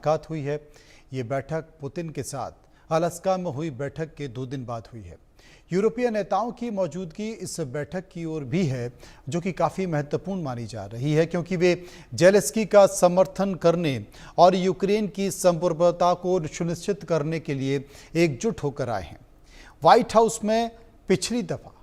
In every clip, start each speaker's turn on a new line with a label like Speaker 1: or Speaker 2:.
Speaker 1: मुलाकात हुई है। ये बैठक पुतिन के साथ अलास्का में हुई बैठक के 2 दिन बाद हुई है। यूरोपीय नेताओं की मौजूदगी इस बैठक की ओर भी है, जो कि काफ़ी महत्वपूर्ण मानी जा रही है, क्योंकि वे जेलेंस्की का समर्थन करने और यूक्रेन की संप्रभुता को सुनिश्चित करने के लिए एकजुट होकर आए हैं। व्हाइट हाउस में पिछली दफा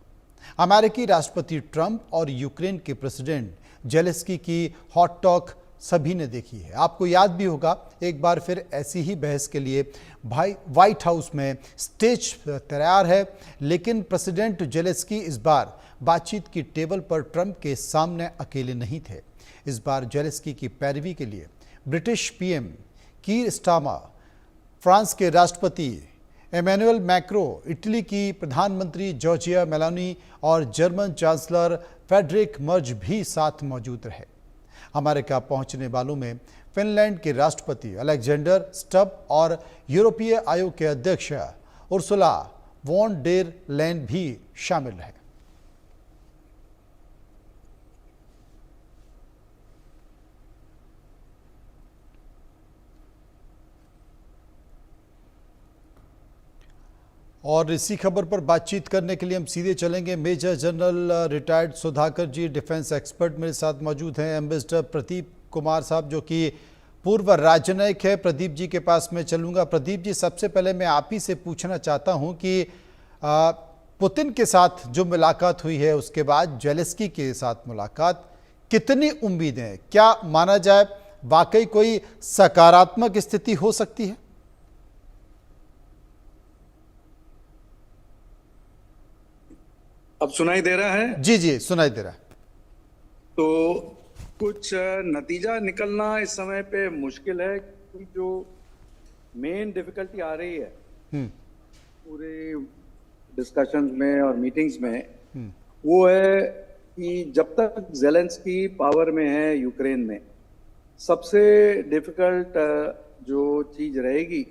Speaker 1: अमेरिकी राष्ट्रपति ट्रंप और यूक्रेन के प्रेसिडेंट जेलेंस्की की हॉट टॉक सभी ने देखी है। आपको याद भी होगा, एक बार फिर ऐसी ही बहस के लिए व्हाइट हाउस में स्टेज तैयार है, लेकिन प्रेसिडेंट जेलेंस्की इस बार बातचीत की टेबल पर ट्रंप के सामने अकेले नहीं थे। इस बार जेलेंस्की की पैरवी के लिए British PM Keir Starmer, France के राष्ट्रपति एमेनुअल मैक्रो, इटली की प्रधानमंत्री जॉर्जिया मेलोनी और जर्मन चांसलर फ्रेडरिक मर्ज भी साथ मौजूद रहे। अमेरिका पहुंचने वालों में फिनलैंड के राष्ट्रपति अलेक्जेंडर स्टब और यूरोपीय आयोग के अध्यक्ष उर्सुला वॉन डेर लेन भी शामिल रहे। और इसी खबर पर बातचीत करने के लिए हम सीधे चलेंगे। मेजर जनरल रिटायर्ड सुधाकर जी, डिफेंस एक्सपर्ट, मेरे साथ मौजूद हैं। एम्बेसडर प्रदीप कुमार साहब, जो कि पूर्व राजनयिक है, प्रदीप जी के पास मैं चलूंगा। प्रदीप जी, सबसे पहले मैं आप ही से पूछना चाहता हूं कि पुतिन के साथ जो मुलाकात हुई है, उसके बाद जेलेंस्की के साथ मुलाकात, कितनी उम्मीदें, क्या माना जाए वाकई कोई सकारात्मक स्थिति हो सकती है?
Speaker 2: अब सुनाई दे रहा है?
Speaker 1: जी जी, सुनाई दे रहा है।
Speaker 2: तो कुछ नतीजा निकलना इस समय पे मुश्किल है, क्योंकि जो मेन डिफिकल्टी आ रही है पूरे डिस्कशंस में और मीटिंग्स में, वो है कि जब तक जेलेंस्की पावर में है यूक्रेन में, सबसे डिफिकल्ट जो चीज रहेगी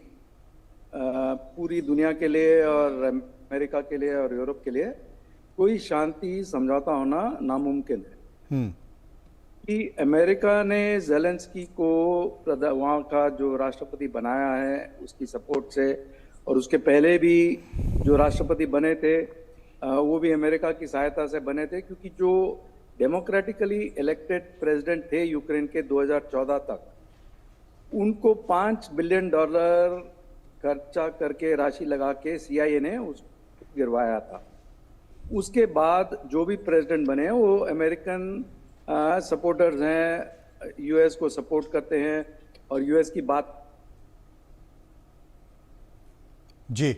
Speaker 2: पूरी दुनिया के लिए और अमेरिका के लिए और यूरोप के लिए, कोई शांति समझौता होना नामुमकिन है। कि अमेरिका ने जेलेंस्की को वहाँ का जो राष्ट्रपति बनाया है उसकी सपोर्ट से, और उसके पहले भी जो राष्ट्रपति बने थे वो भी अमेरिका की सहायता से बने थे, क्योंकि जो डेमोक्रेटिकली इलेक्टेड प्रेसिडेंट थे यूक्रेन के 2014 तक, उनको $5 बिलियन खर्चा करके, राशि लगा के CIA ने उसको गिरवाया था। उसके बाद जो भी प्रेसिडेंट बने हैं वो अमेरिकन सपोर्टर्स हैं, यूएस को सपोर्ट करते हैं और यूएस की बात।
Speaker 1: जी,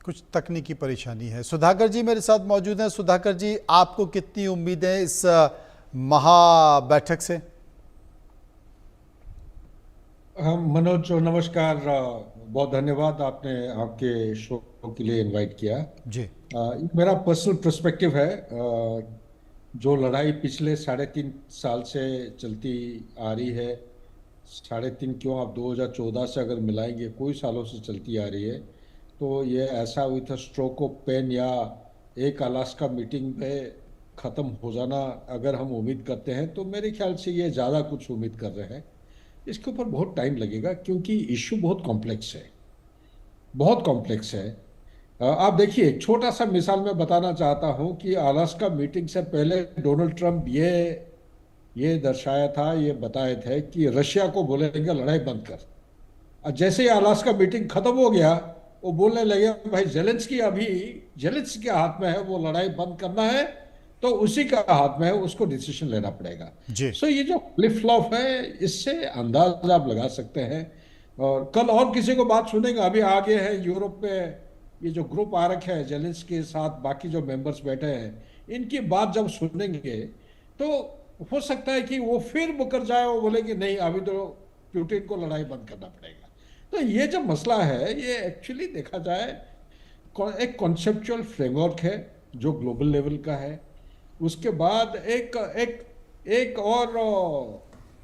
Speaker 1: कुछ तकनीकी परेशानी है। सुधाकर जी मेरे साथ मौजूद हैं। सुधाकर जी, आपको कितनी उम्मीदें इस महा बैठक से?
Speaker 3: मनोज, नमस्कार, बहुत धन्यवाद, आपने आपके शो के लिए इनवाइट किया।
Speaker 1: जी,
Speaker 3: मेरा पर्सनल पर्सपेक्टिव है। जो लड़ाई पिछले 3.5 साल से चलती आ रही है, 3.5 क्यों, आप 2014 से अगर मिलाएंगे, कोई सालों से चलती आ रही है, तो ये ऐसा with a stroke of pen या एक अलास्का मीटिंग पे ख़त्म हो जाना अगर हम उम्मीद करते हैं, तो मेरे ख्याल से ये ज़्यादा कुछ उम्मीद कर रहे हैं। इसके ऊपर बहुत टाइम लगेगा, क्योंकि इशू बहुत कॉम्प्लेक्स है, बहुत कॉम्प्लेक्स है। आप देखिए, एक छोटा सा मिसाल मैं बताना चाहता हूं कि अलास्का मीटिंग से पहले डोनाल्ड ट्रंप ये दर्शाया था, ये बताए थे कि रशिया को बोलेंगे लड़ाई बंद कर। और जैसे ही अलास्का मीटिंग खत्म हो गया, वो बोलने लगे भाई जेलेंस्की के हाथ में है, वो लड़ाई बंद करना है तो उसी का हाथ में है, उसको डिसीजन लेना पड़ेगा। सो ये जो फ्लिप फ्लॉप है, इससे अंदाज आप लगा सकते हैं। और कल और किसी को बात सुनेंगे, अभी आगे है यूरोप में ये जो ग्रुप आ रखे है जेलेंस्की के साथ, बाकी जो मेंबर्स बैठे हैं, इनकी बात जब सुनेंगे तो हो सकता है कि वो फिर मुकर जाए, वो बोले कि नहीं, अभी तो पुतिन को लड़ाई बंद करना पड़ेगा। तो ये जो मसला है, ये एक्चुअली देखा जाए एक कॉन्सेप्चुअल फ्रेमवर्क है जो ग्लोबल लेवल का है। उसके बाद एक एक एक और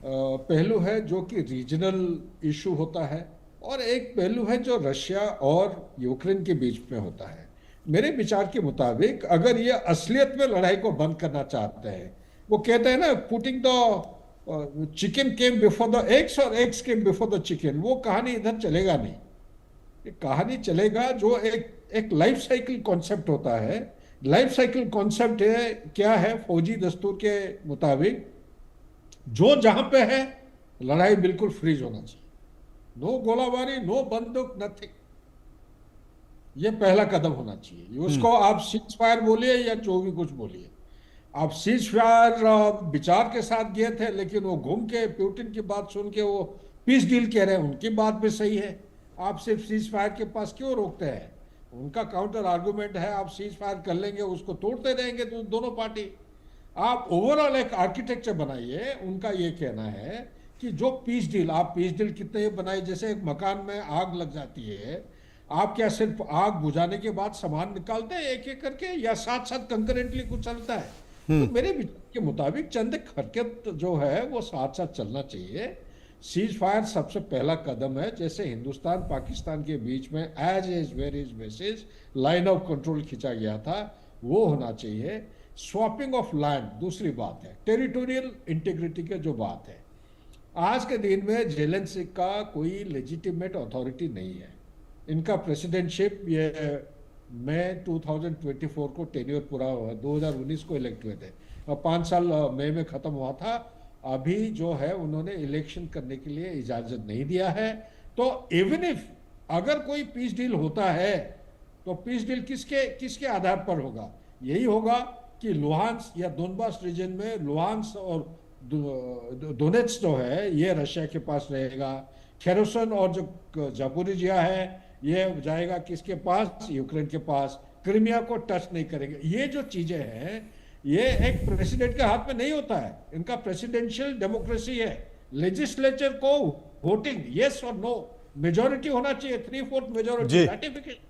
Speaker 3: पहलू है जो कि रीजनल इशू होता है, और एक पहलू है जो रशिया और यूक्रेन के बीच में होता है। मेरे विचार के मुताबिक अगर ये असलियत में लड़ाई को बंद करना चाहते हैं, वो कहते हैं ना putting the chicken came before the eggs और eggs came before the chicken, वो कहानी इधर चलेगा नहीं। ये कहानी चलेगा जो एक लाइफ साइकिल कॉन्सेप्ट होता है। लाइफ साइकिल कॉन्सेप्ट है क्या है, फौजी दस्तूर के मुताबिक जो जहां पे है लड़ाई बिल्कुल फ्रीज होना चाहिए, नो गोलाबारी, नो बंदूक, नथिंग। ये पहला कदम होना चाहिए। उसको आप सीज फायर बोलिए या जो भी कुछ बोलिए। आप सीज फायर विचार के साथ गए थे, लेकिन वो घूम के पुतिन की बात सुन के वो पीस डील कह रहे हैं, उनकी बात भी सही है। आप सिर्फ सीज फायर के पास क्यों रोकते हैं? उनका काउंटर आर्गुमेंट है आप सीज फायर कर लेंगे, उसको तोड़ते रहेंगे तो दोनों पार्टी। आप ओवरऑल एक आर्किटेक्चर बनाइए। उनका ये कहना है कि जो पीस डील, आप पीस डील कितने बनाए, जैसे एक मकान में आग लग जाती है, आप क्या सिर्फ आग बुझाने के बाद सामान निकालते हैं एक एक करके, या साथ साथ कंकरेंटली कुछ चलता है? तो मेरे विचार के मुताबिक चंद एक हरकत जो है वो साथ साथ चलना चाहिए। सीज फायर सबसे पहला कदम है। जैसे हिंदुस्तान पाकिस्तान के बीच में as is where is basis line of control खींचा गया था, वो होना चाहिए। स्वैपिंग ऑफ लैंड दूसरी बात है, टेरिटोरियल इंटीग्रिटी की जो बात है। आज के दिन में जेलेंस्की का कोई लेजिटिमेट अथॉरिटी नहीं है। इनका प्रेसिडेंटशिप ये मई 2024 को टेन्योर पूरा हुआ, 2019 को इलेक्ट हुए थे और 5 साल मई में खत्म हुआ था। अभी जो है उन्होंने इलेक्शन करने के लिए इजाजत नहीं दिया है। तो इवन इफ अगर कोई पीस डील होता है तो पीस डील किसके आधार पर होगा? यही होगा कि लुहांस या दोनबास रीजन में लुहांस और डोनेट्स जो है ये रशिया के पास रहेगा। खेरोसन और जो जापोरिजिया है ये जाएगा किसके पास? यूक्रेन के पास। क्रीमिया को टच नहीं करेंगे। ये जो चीजें हैं ये एक प्रेसिडेंट के हाथ में नहीं होता है। इनका प्रेसिडेंशियल डेमोक्रेसी है। लेजिस्लेचर को वोटिंग यस और नो मेजोरिटी होना चाहिए, 3/4 मेजोरिटी रेटिफिकेशन,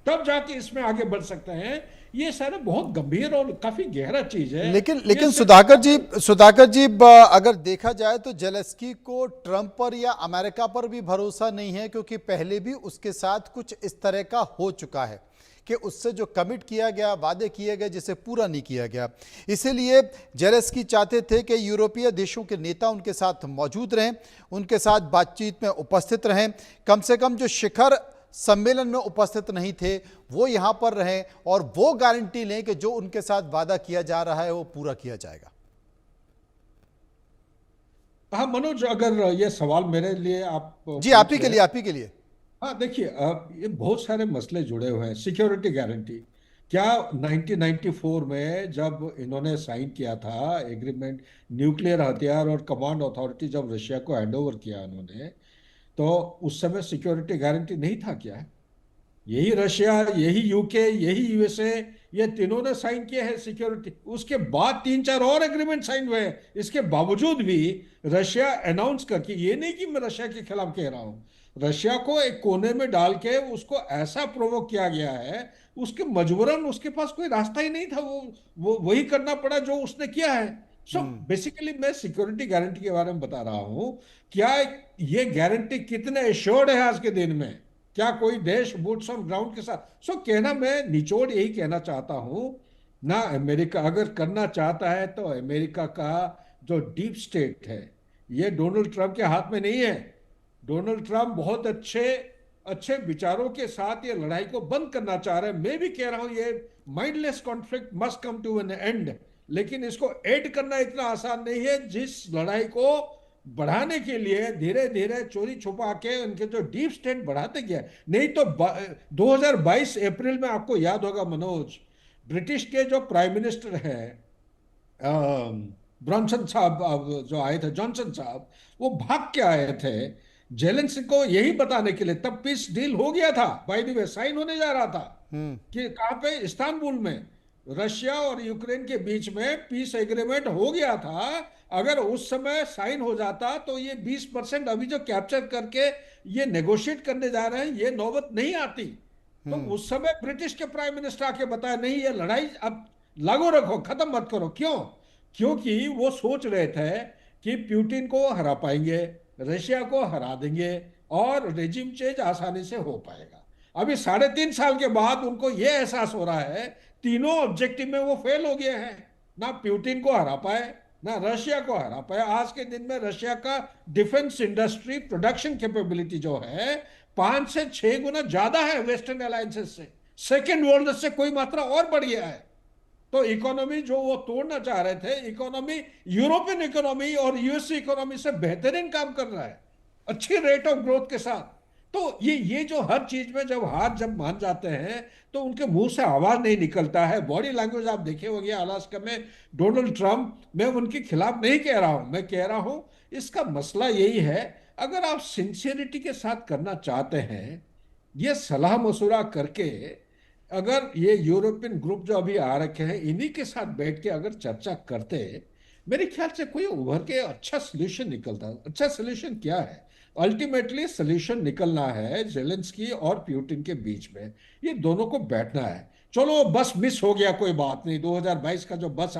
Speaker 3: तब जाके इसमें आगे बढ़ सकते हैं। ये सारे बहुत गंभीर और काफी गहरा चीज है।
Speaker 1: लेकिन सुधाकर जी अगर देखा जाए तो जेलेंस्की को ट्रंप पर या अमेरिका पर भी भरोसा नहीं है, क्योंकि पहले भी उसके साथ कुछ इस तरह का हो चुका है कि उससे जो कमिट किया गया, वादे किए गए, जिसे पूरा नहीं किया गया। इसीलिए जेलेंस्की चाहते थे कि यूरोपीय देशों के नेता उनके साथ मौजूद रहें, उनके साथ बातचीत में उपस्थित रहें। कम से कम जो शिखर सम्मेलन में उपस्थित नहीं थे वो यहां पर रहें और वो गारंटी लें कि जो उनके साथ वादा किया जा रहा है वो पूरा किया जाएगा।
Speaker 3: हाँ मनोज, अगर ये सवाल मेरे लिए आप
Speaker 1: जी, आप ही के लिए।
Speaker 3: हाँ देखिए, ये बहुत सारे मसले जुड़े हुए हैं। सिक्योरिटी गारंटी क्या 1994 में जब इन्होंने साइन किया था एग्रीमेंट, न्यूक्लियर हथियार और कमांड अथॉरिटी जब रशिया को हैंडओवर किया उन्होंने, तो उस समय सिक्योरिटी गारंटी नहीं था क्या? यही रशिया, यही यूके, यही यूएसए, ये तीनों ने साइन किए हैं सिक्योरिटी। उसके बाद 3-4 और एग्रीमेंट साइन हुए हैं। इसके बावजूद भी रशिया अनाउंस करके, ये नहीं कि मैं रशिया के खिलाफ कह रहा हूं, रशिया को एक कोने में डाल के उसको ऐसा प्रोवोक किया गया है, उसके मजबूरन उसके पास कोई रास्ता ही नहीं था, वो वही करना पड़ा जो उसने किया है। सो बेसिकली मैं सिक्योरिटी गारंटी के बारे में बता रहा हूं। क्या ये गारंटी कितने एश्योर्ड है आज के दिन में? क्या कोई देश बूट्स ऑन ग्राउंड के साथ? सो कहना, मैं निचोड़ यही कहना चाहता हूं ना, अमेरिका अगर करना चाहता है तो अमेरिका का जो डीप स्टेट है ये डोनाल्ड ट्रंप के हाथ में नहीं है। डोनाल्ड ट्रंप बहुत अच्छे अच्छे विचारों के साथ ये लड़ाई को बंद करना चाह रहे हैं। मैं भी कह रहा हूं ये mindless conflict must come to an end, लेकिन इसको ऐड करना इतना आसान नहीं है। जिस लड़ाई को बढ़ाने के लिए धीरे धीरे चोरी छुपा के उनके जो डीप स्टेट बढ़ाते गया, नहीं तो 2022 अप्रैल में आपको याद होगा मनोज, ब्रिटिश के जो प्राइम मिनिस्टर हैं ब्रॉनसन साहब जो आए थे, जॉनसन साहब, वो भाग के आए थे जेलेंस्की को यही बताने के लिए। तब पीस डील हो गया था, बाय द वे साइन होने जा रहा था कि कहां पे? इस्तांबुल में। रशिया और यूक्रेन के बीच में पीस एग्रीमेंट हो गया था। अगर उस समय साइन हो जाता तो ये 20% अभी जो कैप्चर करके ये नेगोशिएट करने जा रहे हैं, ये नौबत नहीं आती। तो उस समय ब्रिटिश के प्राइम मिनिस्टर आके बताया नहीं, ये लड़ाई अब लागू रखो, खत्म मत करो। क्यों? क्योंकि वो सोच रहे थे कि पुतिन को हरा पाएंगे, रशिया को हरा देंगे और रेजिम चेंज आसानी से हो पाएगा। अभी 3.5 साल के बाद उनको यह एहसास हो रहा है तीनों ऑब्जेक्टिव में वो फेल हो गए हैं। ना पुतिन को हरा पाए, ना रशिया को हरा पाए। आज के दिन में रशिया का डिफेंस इंडस्ट्री प्रोडक्शन कैपेबिलिटी जो है 5 से 6 गुना ज्यादा है वेस्टर्न अलायंसेस से। सेकेंड वर्ल्ड से कोई मात्रा और बढ़ गया है। तो इकोनॉमी जो वो तोड़ना चाह रहे थे, इकोनॉमी यूरोपियन इकोनॉमी और यूएस इकोनॉमी से बेहतरीन काम कर रहा है, अच्छी रेट ऑफ ग्रोथ के साथ। तो ये जो हर चीज में जब हार जब मान जाते हैं तो उनके मुंह से आवाज नहीं निकलता है। बॉडी लैंग्वेज आप देखे होंगे अलास्का में डोनाल्ड ट्रंप, मैं उनके खिलाफ नहीं कह रहा हूं, मैं कह रहा हूं इसका मसला यही है, अगर आप सिंसियरिटी के साथ करना चाहते हैं, ये सलाह मशुरा करके, अगर ये यूरोपियन ग्रुप जो अभी आ रखे हैं इन्हीं के साथ बैठ के अगर चर्चा करते, मेरे ख्याल से कोई उभर के अच्छा सोल्यूशन निकलता। अच्छा सोल्यूशन क्या है? अल्टीमेटली सोल्यूशन निकलना है जेलेंस्की और पुतिन के बीच में, ये दोनों को बैठना है। चलो बस मिस हो गया, कोई बात नहीं, 2022 का जो बस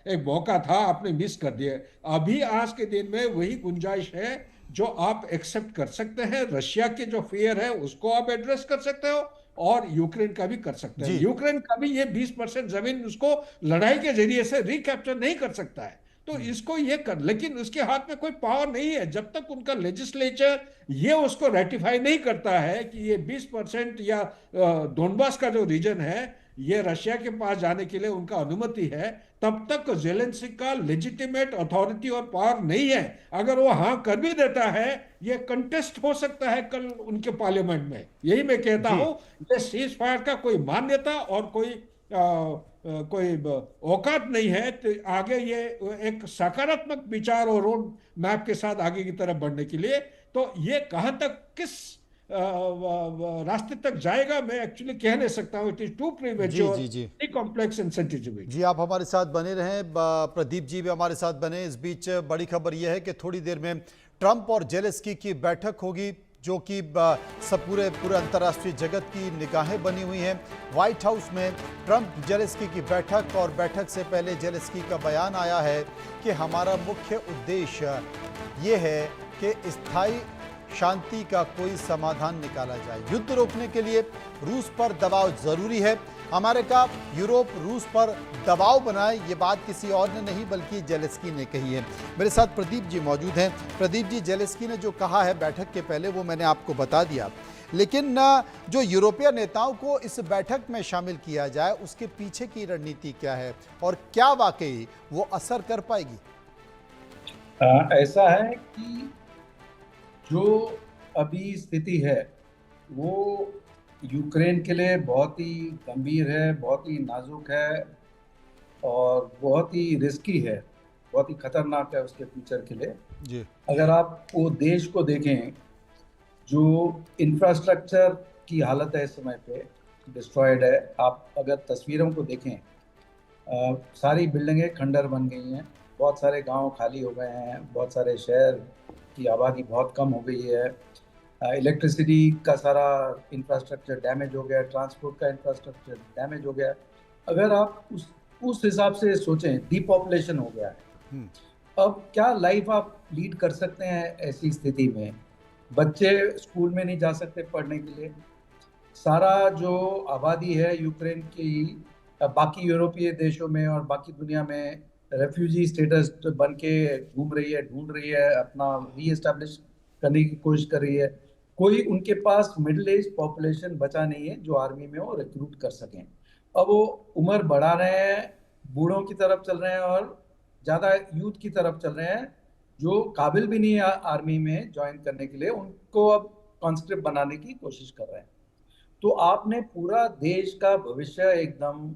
Speaker 3: एक मौका था आपने मिस कर दिया। अभी आज के दिन में वही गुंजाइश है जो आप एक्सेप्ट कर सकते हैं। रशिया के जो फियर है उसको आप एड्रेस कर सकते हो और यूक्रेन का भी कर सकते हैं।
Speaker 1: जी।
Speaker 3: यूक्रेन का भी ये 20% जमीन उसको लड़ाई के जरिए से रिकैप्चर नहीं कर सकता है, तो इसको ये कर, लेकिन उसके हाथ में कोई पावर नहीं है जब तक उनका लेजिस्लेचर ये उसको रेटिफाई नहीं करता है कि ये 20% या डोनबास का जो रीजन है ये रशिया के पास जाने के लिए उनका अनुमति है, तब तक जेलेंस्की का लेजिटिमेट अथॉरिटी और पावर नहीं है। अगर वो हाँ कर भी देता है, ये कंटेस्ट हो सकता है कल उनके पार्लियामेंट में। यही मैं कहता
Speaker 1: जी।
Speaker 3: हूं, ये सीज फायर का कोई मान्यता और कोई औकात नहीं है। तो आगे ये एक सकारात्मक विचार और रोड मैप के साथ आगे की तरफ बढ़ने के लिए, तो ये कहां तक किस रास्ते तक जाएगा मैं एक्चुअली कह नहीं सकता हूं। इट इज टू
Speaker 1: जी
Speaker 3: प्रीमेच्योर,
Speaker 1: जी जी
Speaker 3: कॉम्प्लेक्स एंड सेंसिटिव।
Speaker 1: जी, आप हमारे साथ बने रहें, प्रदीप जी भी हमारे साथ बने। इस बीच बड़ी खबर यह है कि थोड़ी देर में ट्रंप और जेलेंस्की की बैठक होगी, जो कि सब पूरे अंतर्राष्ट्रीय जगत की निगाहें बनी हुई हैं। व्हाइट हाउस में ट्रंप जेलेंस्की की बैठक, और बैठक से पहले जेलेंस्की का बयान आया है कि हमारा मुख्य उद्देश्य ये है कि स्थायी शांति का कोई समाधान निकाला जाए। युद्ध रोकने के लिए रूस पर दबाव जरूरी है। अमेरिका, यूरोप रूस पर दबाव बनाए, ये बात किसी और ने नहीं बल्कि जेलेंस्की ने कही है। मेरे साथ प्रदीप जी मौजूद हैं। प्रदीप जी, जेलेंस्की ने जो कहा है बैठक के पहले वो मैंने आपको बता दिया, लेकिन जो यूरोपीय नेताओं को इस बैठक में शामिल किया जाए उसके पीछे की रणनीति क्या है और क्या वाकई वो असर कर पाएगी?
Speaker 2: ऐसा है कि जो अभी स्थिति है वो यूक्रेन के लिए बहुत ही गंभीर है, बहुत ही नाजुक है और बहुत ही रिस्की है, बहुत ही खतरनाक है उसके फ्यूचर के लिए।
Speaker 1: जी
Speaker 2: अगर आप वो देश को देखें, जो इंफ्रास्ट्रक्चर की हालत है इस समय पे डिस्ट्रॉयड है। आप अगर तस्वीरों को देखें, सारी बिल्डिंगें खंडर बन गई हैं, बहुत सारे गांव खाली हो गए हैं, बहुत सारे शहर की आबादी बहुत कम हो गई है, इलेक्ट्रिसिटी का सारा इंफ्रास्ट्रक्चर डैमेज हो गया, ट्रांसपोर्ट का इंफ्रास्ट्रक्चर डैमेज हो गया। अगर आप उस हिसाब से सोचें, डीपॉपुलेशन हो गया है। अब क्या लाइफ आप लीड कर सकते हैं ऐसी स्थिति में? बच्चे स्कूल में नहीं जा सकते पढ़ने के लिए। सारा जो आबादी है यूक्रेन की बाकी यूरोपीय देशों में और बाकी दुनिया में रेफ्यूजी स्टेटस बन के घूम रही है, ढूंढ रही है, अपना रीएस्टैब्लिश करने की कोशिश कर रही है। कोई उनके पास मिडिल एज पॉपुलेशन बचा नहीं है जो आर्मी में वो रिक्रूट कर सकें। अब वो उम्र बढ़ा रहे हैं, बूढ़ों की तरफ चल रहे हैं और ज़्यादा यूथ की तरफ चल रहे हैं जो काबिल भी नहीं है आर्मी में ज्वाइन करने के लिए, उनको अब कॉन्स्क्रिप्ट बनाने की कोशिश कर रहे हैं। तो आपने पूरा देश का भविष्य एकदम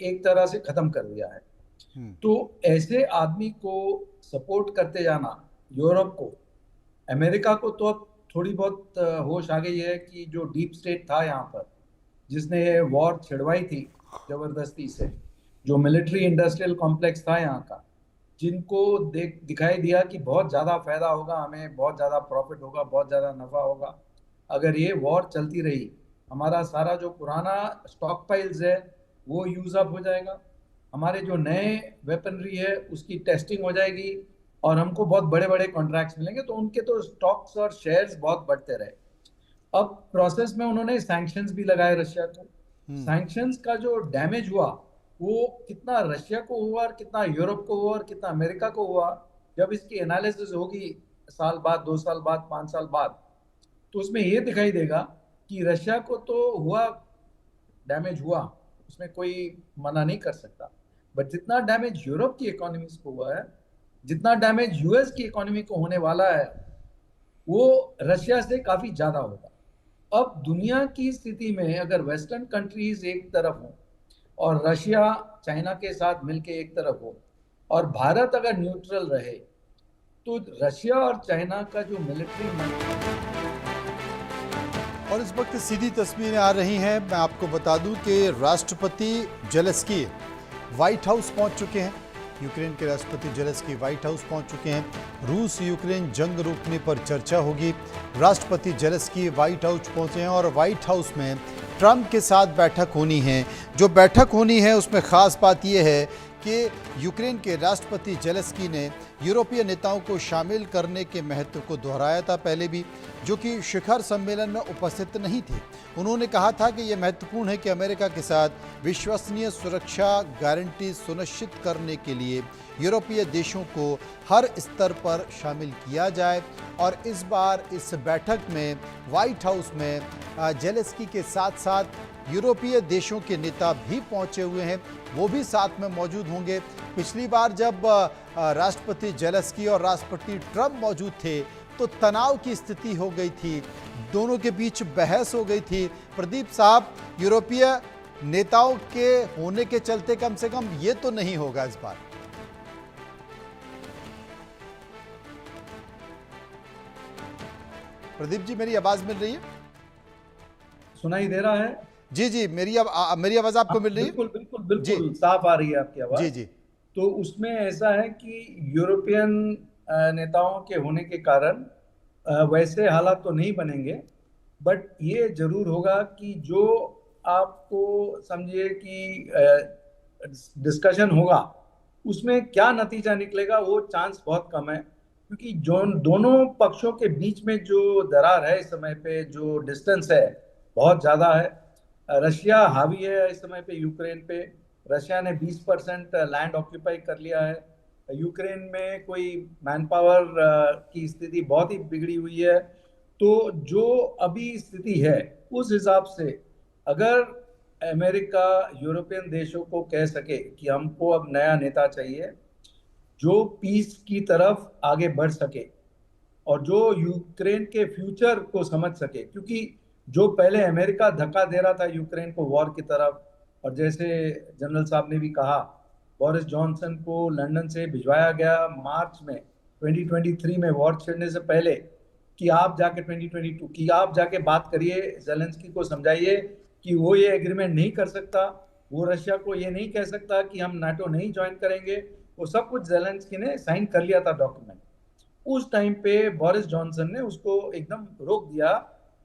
Speaker 2: एक तरह से खत्म कर दिया है। तो ऐसे आदमी को सपोर्ट करते जाना, यूरोप को, अमेरिका को तो अब थोड़ी बहुत होश आ गई है कि जो डीप स्टेट था यहाँ पर, जिसने ये वॉर छिड़वाई थी जबरदस्ती से, जो मिलिट्री इंडस्ट्रियल कॉम्प्लेक्स था यहाँ का, जिनको दिखाई दिया कि बहुत ज़्यादा फायदा होगा हमें, बहुत ज़्यादा प्रॉफिट होगा, बहुत ज़्यादा नफा होगा अगर ये वॉर चलती रही। हमारा सारा जो पुराना स्टॉक पाइल्स है वो यूज अप हो जाएगा, हमारे जो नए वेपनरी है उसकी टेस्टिंग हो जाएगी और हमको बहुत बड़े बड़े कॉन्ट्रैक्ट्स मिलेंगे। तो उनके तो स्टॉक्स और शेयर्स बहुत बढ़ते रहे। अब प्रोसेस में उन्होंने सैंक्शंस भी लगाए रशिया को। सैंक्शंस का जो डैमेज हुआ वो कितना रशिया को हुआ और कितना यूरोप को हुआ और कितना अमेरिका को हुआ, जब इसकी एनालिसिस होगी साल बाद, 2 साल बाद, 5 साल बाद, तो उसमें ये दिखाई देगा कि रशिया को तो हुआ, डैमेज हुआ, उसमें कोई मना नहीं कर सकता। बट जितना डैमेज यूरोप की इकोनॉमीज को हुआ है, जितना डैमेज यूएस की इकोनॉमी को होने वाला है, वो रशिया से काफी ज्यादा होगा। अब दुनिया की स्थिति में अगर वेस्टर्न कंट्रीज एक तरफ हो और रशिया चाइना के साथ मिलके एक तरफ हो और भारत अगर न्यूट्रल रहे, तो रशिया और चाइना का जो मिलिट्री,
Speaker 1: और इस वक्त सीधी तस्वीरें आ रही हैं। मैं आपको बता दूं कि राष्ट्रपति जेलेंस्की व्हाइट हाउस पहुंच चुके हैं। यूक्रेन के राष्ट्रपति जेलेंस्की व्हाइट हाउस पहुंच चुके हैं। रूस यूक्रेन जंग रोकने पर चर्चा होगी। राष्ट्रपति जेलेंस्की व्हाइट हाउस पहुंचे हैं और व्हाइट हाउस में ट्रंप के साथ बैठक होनी है। जो बैठक होनी है उसमें खास बात यह है कि यूक्रेन के राष्ट्रपति जेलेंस्की ने यूरोपीय नेताओं को शामिल करने के महत्व को दोहराया था पहले भी, जो कि शिखर सम्मेलन में उपस्थित नहीं थे। उन्होंने कहा था कि यह महत्वपूर्ण है कि अमेरिका के साथ विश्वसनीय सुरक्षा गारंटी सुनिश्चित करने के लिए यूरोपीय देशों को हर स्तर पर शामिल किया जाए। और इस बार इस बैठक में व्हाइट हाउस में जेलेंस्की के साथ साथ यूरोपीय देशों के नेता भी पहुंचे हुए हैं, वो भी साथ में मौजूद होंगे। पिछली बार जब राष्ट्रपति जेलेंस्की और राष्ट्रपति ट्रंप मौजूद थे तो तनाव की स्थिति हो गई थी, दोनों के बीच बहस हो गई थी। प्रदीप साहब, यूरोपीय नेताओं के होने के चलते कम से कम ये तो नहीं होगा इस बार। प्रदीप जी, मेरी आवाज मिल रही है?
Speaker 2: सुनाई दे रहा है?
Speaker 1: जी जी, मेरी आवाज आपको मिल रही है?
Speaker 2: बिल्कुल बिल्कुल बिल्कुल साफ आ रही है आपकी आवाज।
Speaker 1: जी जी।
Speaker 2: तो उसमें ऐसा है कि यूरोपियन नेताओं के होने के कारण वैसे हालात तो नहीं बनेंगे, बट ये जरूर होगा कि जो आपको समझिए कि डिस्कशन होगा उसमें क्या नतीजा निकलेगा वो चांस बहुत कम है, क्योंकि जो दोनों पक्षों के बीच में जो दरार है इस समय पे, जो डिस्टेंस है बहुत ज्यादा है। रशिया हावी है इस समय पे यूक्रेन पे। रशिया ने 20% लैंड ऑक्यूपाई कर लिया है। यूक्रेन में कोई मैन पावर की स्थिति बहुत ही बिगड़ी हुई है। तो जो अभी स्थिति है उस हिसाब से अगर अमेरिका यूरोपियन देशों को कह सके कि हमको अब नया नेता चाहिए जो पीस की तरफ आगे बढ़ सके और जो यूक्रेन के फ्यूचर को समझ सके, क्योंकि जो पहले अमेरिका धक्का दे रहा था यूक्रेन को वॉर की तरफ, और जैसे जनरल साहब ने भी कहा, बोरिस जॉनसन को लंदन से भिजवाया गया मार्च में 2023 में वॉर छिड़ने से पहले कि आप जाके 2022 की आप जाके बात करिए, जेलेंस्की को समझाइए कि वो ये एग्रीमेंट नहीं कर सकता, वो रशिया को ये नहीं कह सकता कि हम नाटो नहीं ज्वाइन करेंगे। वो सब कुछ जेलेंस्की ने साइन कर लिया था डॉक्यूमेंट। उस टाइम पे बोरिस जॉनसन ने उसको एकदम रोक दिया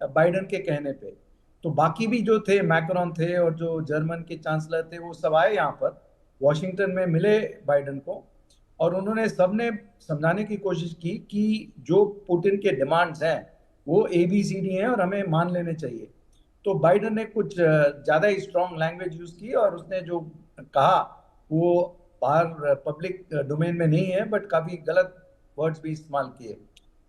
Speaker 2: बाइडेन के कहने पे। तो बाकी भी जो थे, मैक्रोन थे और जो जर्मन के चांसलर थे, वो सब आए यहाँ पर वॉशिंगटन में, मिले बाइडेन को, और उन्होंने सबने समझाने की कोशिश की कि जो पुतिन के डिमांड्स हैं वो ABCD हैं और हमें मान लेने चाहिए। तो बाइडेन ने कुछ ज्यादा ही स्ट्रॉन्ग लैंग्वेज यूज की और उसने जो कहा वो बाहर पब्लिक डोमेन में नहीं है, बट काफी गलत वर्ड्स भी इस्तेमाल किए।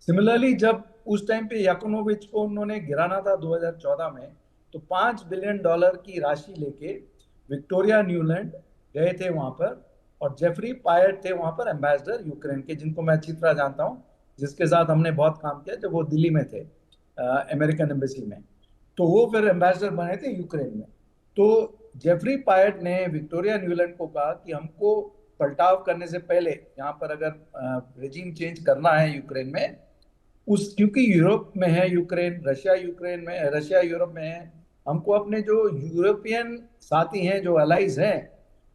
Speaker 2: सिमिलरली जब उस टाइम पे याकुनोविच को उन्होंने गिराना था 2014 में, तो $5 बिलियन की राशि लेके विक्टोरिया न्यूलैंड गए थे वहां पर, और जेफरी पायट थे वहां पर एम्बेसडर यूक्रेन के, जिनको मैं अच्छी तरह जानता हूँ, जिसके साथ हमने बहुत काम किया जब वो दिल्ली में थे अमेरिकन एम्बेसी में। तो वो फिर एम्बेसडर बने थे यूक्रेन में। तो जेफरी पायट ने विक्टोरिया न्यूलैंड को कहा कि हमको पलटाव करने से पहले यहाँ पर अगर रेजिम चेंज करना है यूक्रेन में, क्योंकि यूरोप में है यूक्रेन, यूक्रेन में, रशिया यूरोप में है, हमको अपने जो यूरोपियन साथी हैं, जो अलाइज हैं,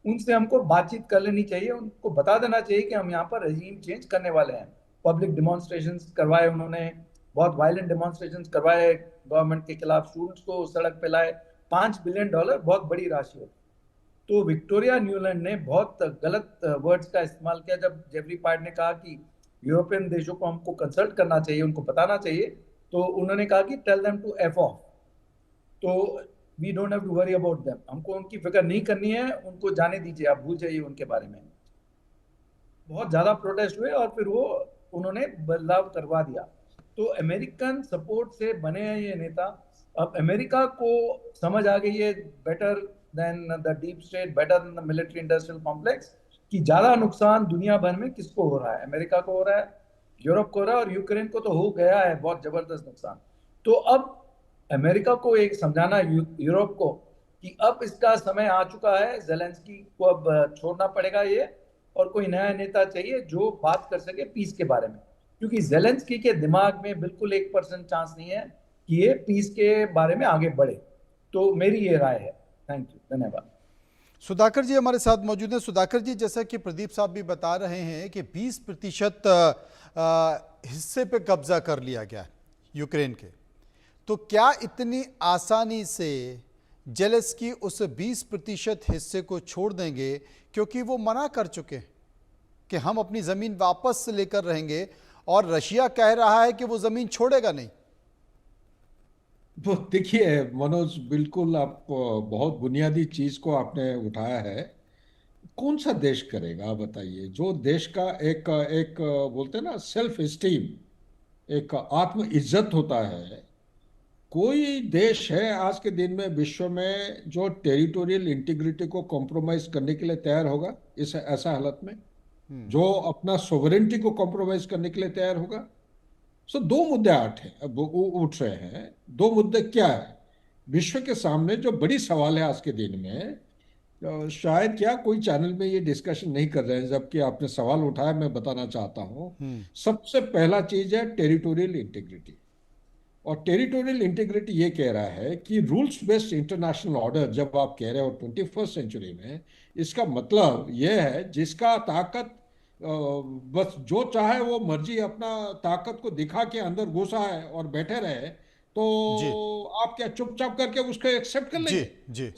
Speaker 2: उनसे हमको बातचीत कर लेनी चाहिए, उनको बता देना चाहिए कि हम यहाँ पर रेजिम चेंज करने वाले हैं। पब्लिक डिमॉन्स्ट्रेशंस करवाए उन्होंने, बहुत वायलेंट डिमॉन्स्ट्रेशंस करवाए गवर्नमेंट के खिलाफ, स्टूडेंट्स को सड़क पे लाए। $5 बिलियन बहुत बड़ी राशि होती। तो विक्टोरिया न्यूलैंड ने बहुत गलत वर्ड्स का इस्तेमाल किया जब जेफरी पायट ने कहा कि यूरोपियन देशों को हमको कंसल्ट करना चाहिए, उनको बताना चाहिए तो उन्होंने कहा कि tell them to F off, तो we don't have to worry about them, हमको उनकी फिक्र नहीं करनी है, उनको जाने दीजिए, आप भूल जाइए उनके बारे में। बहुत ज्यादा प्रोटेस्ट हुए और फिर वो उन्होंने बदलाव करवा दिया। तो अमेरिकन सपोर्ट से बने हैं ये नेता। अब अमेरिका को समझ आ गई है, better than the deep state, better than the military industrial complex, कि ज्यादा नुकसान दुनिया भर में किसको हो रहा है, अमेरिका को हो रहा है, यूरोप को हो रहा है, और यूक्रेन को तो हो गया है बहुत जबरदस्त नुकसान। तो अब अमेरिका को एक समझाना, यूरोप को, कि अब इसका समय आ चुका है, जेलेंस्की को अब छोड़ना पड़ेगा ये, और कोई नया नेता चाहिए जो बात कर सके पीस के बारे में, क्योंकि जेलेंस्की के दिमाग में बिल्कुल 1% चांस नहीं है कि ये पीस के बारे में आगे बढ़े। तो मेरी ये राय है। थैंक यू, धन्यवाद।
Speaker 1: सुधाकर जी हमारे साथ मौजूद हैं। सुधाकर जी, जैसा कि प्रदीप साहब भी बता रहे हैं कि 20% हिस्से पे कब्जा कर लिया गया है यूक्रेन के, तो क्या इतनी आसानी से जेलेंस्की उस 20% हिस्से को छोड़ देंगे? क्योंकि वो मना कर चुके हैं कि हम अपनी ज़मीन वापस लेकर रहेंगे, और रशिया कह रहा है कि वो ज़मीन छोड़ेगा नहीं।
Speaker 3: वो देखिए मनोज, बिल्कुल आप बहुत बुनियादी चीज को आपने उठाया है। कौन सा देश करेगा आप बताइए, जो देश का एक एक बोलते हैं ना सेल्फ एस्टीम, एक आत्म इज्जत होता है। कोई देश है आज के दिन में विश्व में जो टेरिटोरियल इंटीग्रिटी को कॉम्प्रोमाइज करने के लिए तैयार होगा इस ऐसा हालत में, जो अपना सोवरेनिटी को कॉम्प्रोमाइज करने के लिए तैयार होगा? सो दो मुद्दे आठ हैं, अब वो उठ रहे हैं। दो मुद्दे क्या है विश्व के सामने जो बड़ी सवाल है आज के दिन में? शायद क्या कोई चैनल में ये डिस्कशन नहीं कर रहे हैं, जबकि आपने सवाल उठाया, मैं बताना चाहता हूं। सबसे पहला चीज है टेरिटोरियल इंटीग्रिटी। और टेरिटोरियल इंटीग्रिटी ये कह रहा है कि रूल्स बेस्ड इंटरनेशनल ऑर्डर जब आप कह रहे हो 21st सेंचुरी में, इसका मतलब ये है जिसका ताकत बस जो चाहे वो मर्जी अपना ताकत को दिखा के अंदर घुसा है और बैठे रहे, तो
Speaker 1: जी
Speaker 3: आप क्या चुपचाप करके उसको एक्सेप्ट कर
Speaker 1: जी
Speaker 3: लेंगे?
Speaker 1: जी